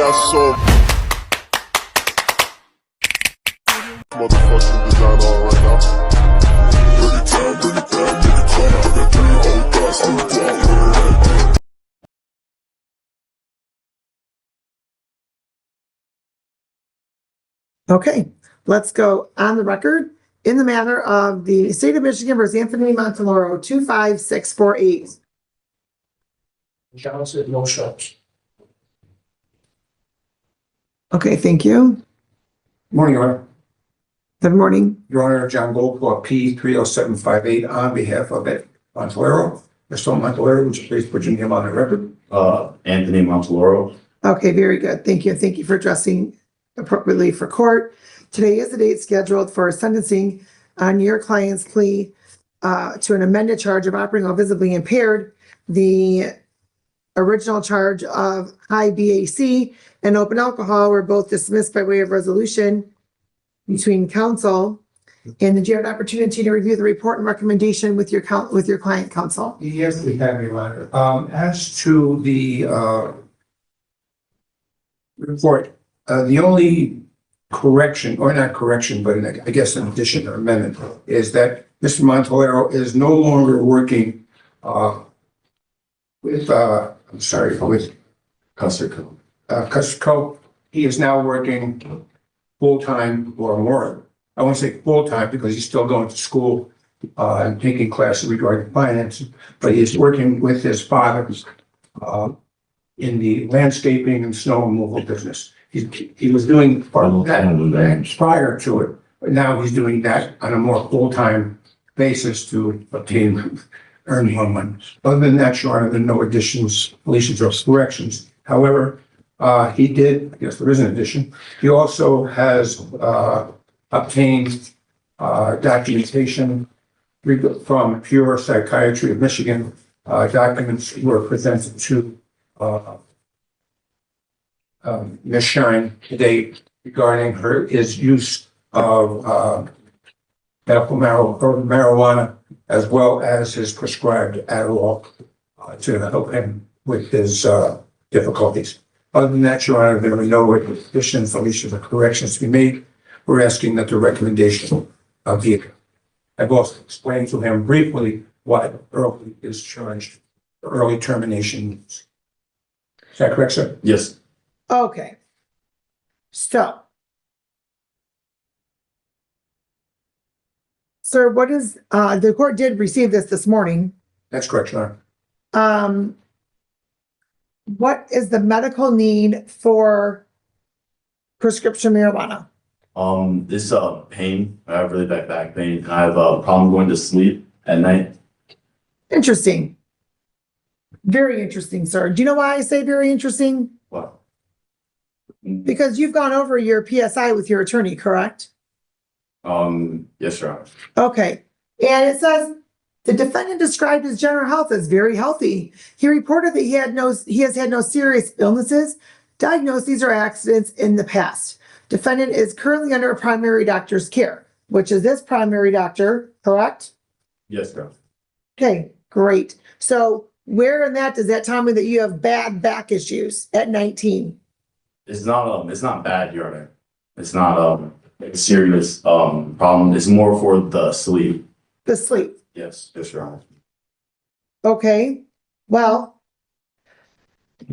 got so motherfucking design on right now. Bring it down, bring it down, bring it down. I got 3 old guys on the block. Okay, let's go on the record in the matter of the state of Michigan versus Anthony Montaloro, 25648. John said no shots. Okay, thank you. Morning, Your Honor. Good morning. Your Honor, John Goldclaw, P 30758, on behalf of Ed Montalero. Mr. Montalero, would you please put your name on the record? Anthony Montaloro. Okay, very good. Thank you. Thank you for addressing appropriately for court. Today is the date scheduled for sentencing on your client's plea to an amended charge of operating while visibly impaired. The original charge of high BAC and open alcohol were both dismissed by way of resolution between counsel. And did you have an opportunity to review the report and recommendation with your client counsel? Yes, we have, Your Honor. As to the report, the only correction, or not correction, but I guess an addition or amendment, is that Mr. Montalero is no longer working with Cusco. He is now working full-time or more. I won't say full-time because he's still going to school and taking classes regarding finance, but he's working with his father in the landscaping and snow removal business. He was doing part of that prior to it, but now he's doing that on a more full-time basis to earn more money. Other than that, Your Honor, there are no additions, deletions, or corrections. However, he did, I guess there is an addition, he also has obtained documentation from Pure Psychiatry of Michigan. Documents were presented to Ms. Shine today regarding his use of medical marijuana, as well as his prescribed Adderall to help him with his difficulties. Other than that, Your Honor, there are no additions, deletions, or corrections to be made. We're asking that the recommendation be. I've also explained to him briefly what early is charged, early termination. Is that correct, sir? Yes. Okay. So, sir, what is, the court did receive this morning. That's correct, Your Honor. What is the medical need for prescription marijuana? This pain. I have really bad back pain. I have a problem going to sleep at night. Interesting. Very interesting, sir. Do you know why I say very interesting? What? Because you've gone over your PSI with your attorney, correct? Yes, Your Honor. Okay. And it says the defendant described his general health as very healthy. He reported that he has had no serious illnesses, diagnoses, or accidents in the past. Defendant is currently under a primary doctor's care, which is this primary doctor, correct? Yes, Your Honor. Okay, great. So where in that does that tell me that you have bad back issues at 19? It's not bad, Your Honor. It's not a serious problem. It's more for the sleep. The sleep. Yes, Your Honor. Okay. Well,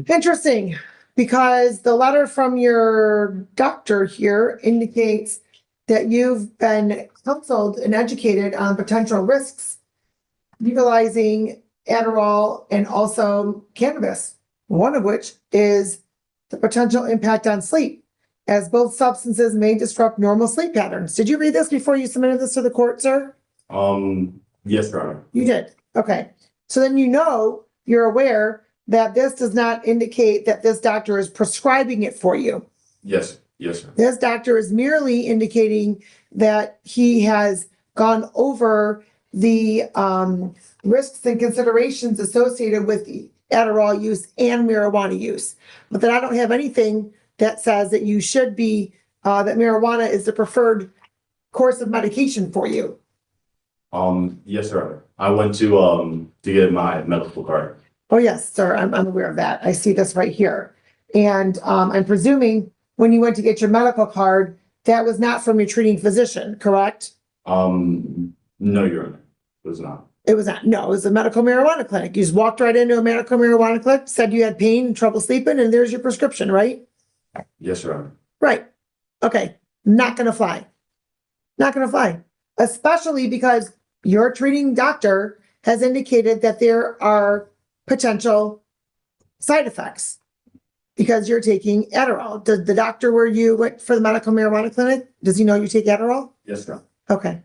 interesting, because the letter from your doctor here indicates that you've been counseled and educated on potential risks utilizing Adderall and also cannabis, one of which is the potential impact on sleep, as both substances may disrupt normal sleep patterns. Did you read this before you submitted this to the court, sir? Yes, Your Honor. You did. Okay. So then you're aware that this does not indicate that this doctor is prescribing it for you. Yes, sir. This doctor is merely indicating that he has gone over the risks and considerations associated with Adderall use and marijuana use. But then I don't have anything that says that you should be, that marijuana is the preferred course of medication for you. Yes, sir. I went to get my medical card. Oh, yes, sir. I'm aware of that. I see this right here. And I'm presuming when you went to get your medical card, that was not from your treating physician, correct? No, Your Honor, it was not. It was not, no, it was a medical marijuana clinic. You just walked right into a medical marijuana clinic, said you had pain and trouble sleeping, and there's your prescription, right? Yes, Your Honor. Right. Okay, not gonna fly. Not gonna fly, especially because your treating doctor has indicated that there are potential side effects because you're taking Adderall. Did the doctor where you went for the medical marijuana clinic, does he know you take Adderall? Yes, Your Honor. Okay.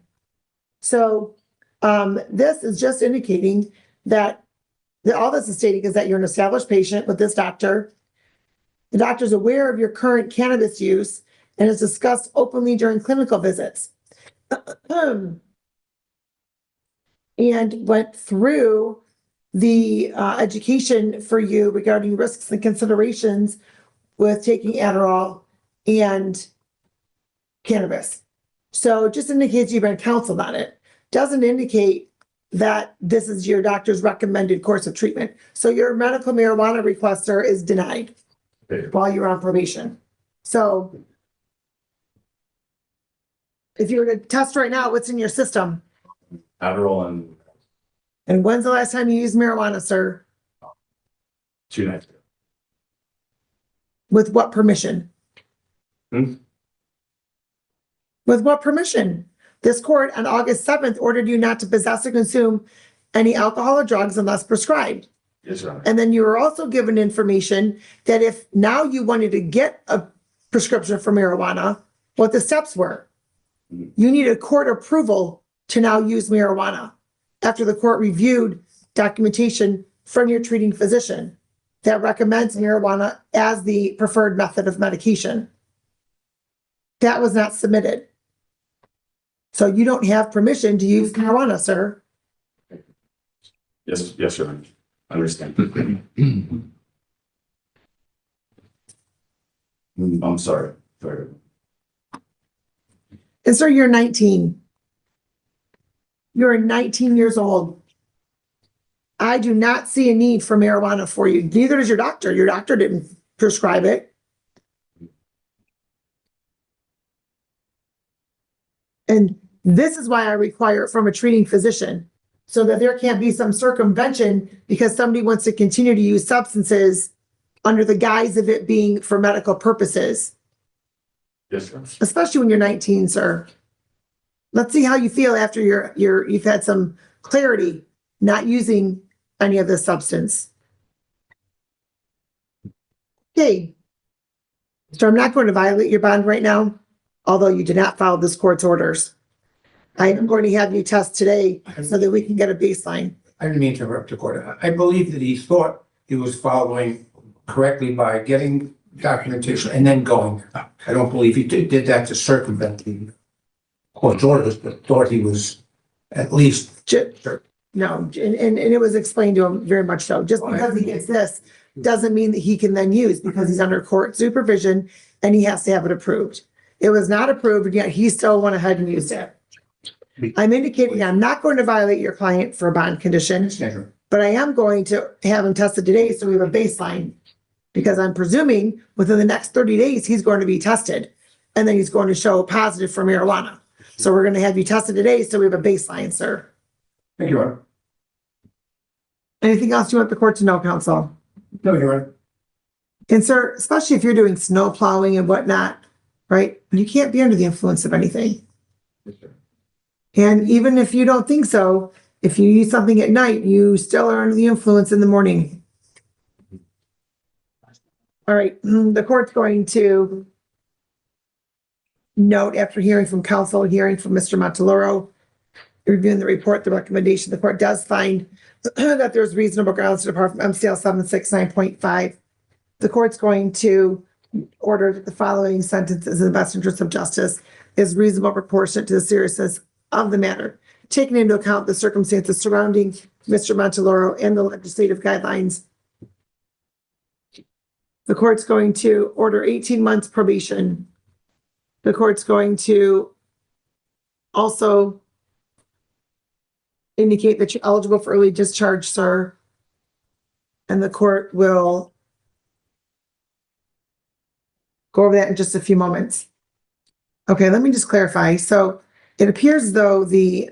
So, this is just indicating that all this is stating is that you're an established patient with this doctor. The doctor's aware of your current cannabis use and is discussed openly during clinical visits. And went through the education for you regarding risks and considerations with taking Adderall and cannabis. So it just indicates you've been counseled on it. Doesn't indicate that this is your doctor's recommended course of treatment. So your medical marijuana requester is denied Okay. while you're on probation. So if you were to test right now, what's in your system? Adderall And when's the last time you used marijuana, sir? 2 nights ago. With what permission? Hmm? With what permission? This court on August 7th ordered you not to possess or consume any alcohol or drugs unless prescribed. Yes, Your Honor. And then you were also given information that if now you wanted to get a prescription for marijuana, what the steps were. You need a court approval to now use marijuana after the court reviewed documentation from your treating physician that recommends marijuana as the preferred method of medication. That was not submitted. So you don't have permission to use marijuana, sir. Yes, Your Honor. I understand. I'm sorry. Sorry. And sir, you're 19. You're 19 years old. I do not see a need for marijuana for you. Neither does your doctor. Your doctor didn't prescribe it. And this is why I require it from a treating physician, so that there can't be some circumvention because somebody wants to continue to use substances under the guise of it being for medical purposes, Yes, Your Honor. especially when you're 19, sir. Let's see how you feel after you've had some clarity not using any of this substance. Okay. So I'm not going to violate your bond right now, although you did not follow this court's orders. I am going to have you test today so that we can get a baseline. I didn't mean to interrupt the court. I believe that he thought he was following correctly by getting documentation and then going. I don't believe he did that to circumvent the court's orders, but thought he was at least. No, and it was explained to him very much so. Just because he gets this doesn't mean that he can then use, because he's under court supervision and he has to have it approved. It was not approved, and yet he still went ahead and used it. I'm indicating I'm not going to violate your client for a bond condition, but I am going to have him tested today so we have a baseline. Because I'm presuming within the next 30 days, he's going to be tested and then he's going to show positive for marijuana. So we're going to have you tested today so we have a baseline, sir. Thank you, Your Honor. Anything else you want the court to know, counsel? No, Your Honor. And sir, especially if you're doing snow plowing and whatnot, right? You can't be under the influence of anything. Yes, sir. And even if you don't think so, if you use something at night, you still are under the influence in the morning. All right, the court's going to note, after hearing from counsel, hearing from Mr. Montaloro, reviewing the report, the recommendation, the court does find that there's reasonable grounds to depart from MCL 769.5. The court's going to order that the following sentences in the best interest of justice is reasonable proportionate to the seriousness of the matter, taking into account the circumstances surrounding Mr. Montaloro and the legislative guidelines. The court's going to order 18 months probation. The court's going to also indicate that you're eligible for early discharge, sir. And the court will go over that in just a few moments. Okay, let me just clarify. So it appears as though the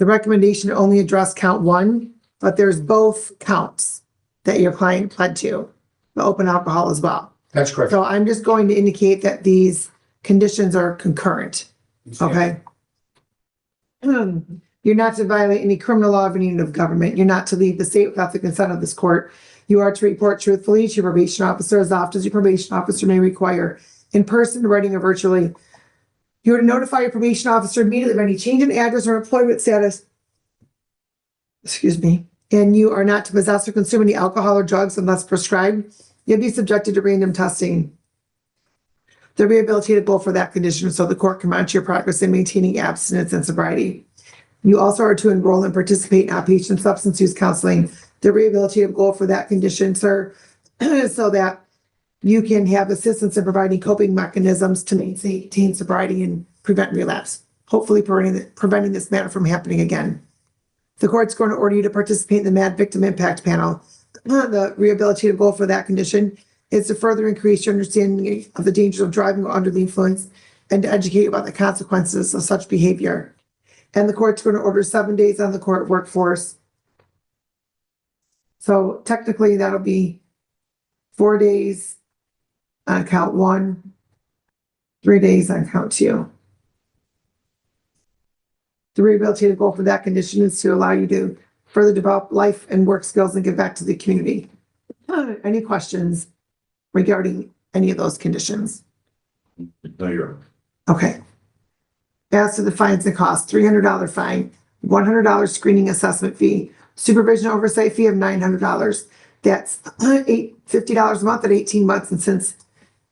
recommendation only addressed count one, but there's both counts that your client pled to, the open alcohol as well. That's correct. So I'm just going to indicate that these conditions are concurrent, okay? You're not to violate any criminal law of any unit of government. You're not to leave the state without the consent of this court. You are to report truthfully to your probation officer as often as your probation officer may require, in person, writing, or virtually. You are to notify your probation officer immediately of any change in address or employment status. Excuse me. And you are not to possess or consume any alcohol or drugs unless prescribed. You'll be subjected to random testing. The rehabilitative goal for that condition so the court can monitor your progress in maintaining abstinence and sobriety. You also are to enroll and participate in outpatient substance use counseling. The rehabilitative goal for that condition, sir, so that you can have assistance in providing coping mechanisms to maintain sobriety and prevent relapse, hopefully preventing this matter from happening again. The court's going to order you to participate in the MAD Victim Impact Panel. The rehabilitative goal for that condition is to further increase your understanding of the dangers of driving under the influence and to educate you about the consequences of such behavior. And the court's going to order 7 days on the court workforce. So technically that'll be 4 days on count one, 3 days on count two. The rehabilitative goal for that condition is to allow you to further develop life and work skills and give back to the community. Any questions regarding any of those conditions? No, you're. Okay. As to the fines and costs, $300 fine, $100 screening assessment fee, supervision oversight fee of $900. That's $50 a month at 18 months. And since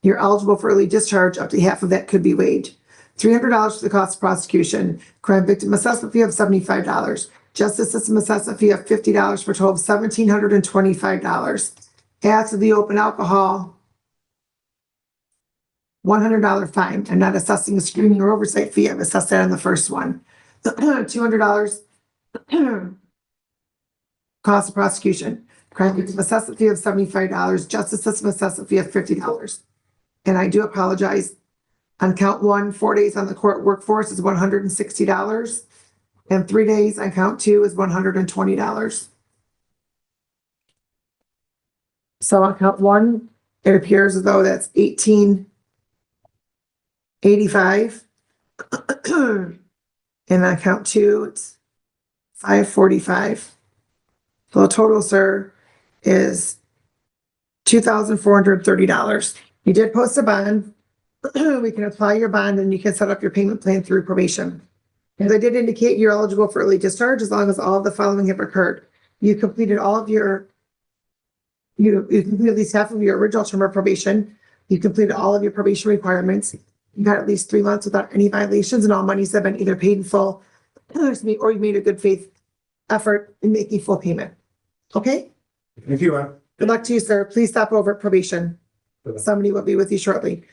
you're eligible for early discharge, up to half of that could be waived. $300 for the cost of prosecution, crime victim assessment fee of $75, justice system assessment fee of $50 for a total of $1,725. As to the open alcohol, $100 fine. I'm not assessing a screening or oversight fee. I've assessed that on the first one. $200 cost of prosecution, crime victim assessment fee of $75, justice system assessment fee of $50. And I do apologize. On count one, 4 days on the court workforce is $160. And 3 days on count two is $120. So on count one, it appears as though that's $1,885. And on count two, it's $545. So the total, sir, is $2,430. You did post a bond. We can apply your bond and you can set up your payment plan through probation. As I did indicate, you're eligible for early discharge as long as all of the following have occurred. You completed all of your, you completed at least half of your original term of probation. You completed all of your probation requirements. You got at least 3 months without any violations and all monies have been either paid in full, or you made a good faith effort in making full payment. Okay? Thank you. Good luck to you, sir. Please stop over at probation. Somebody will be with you shortly.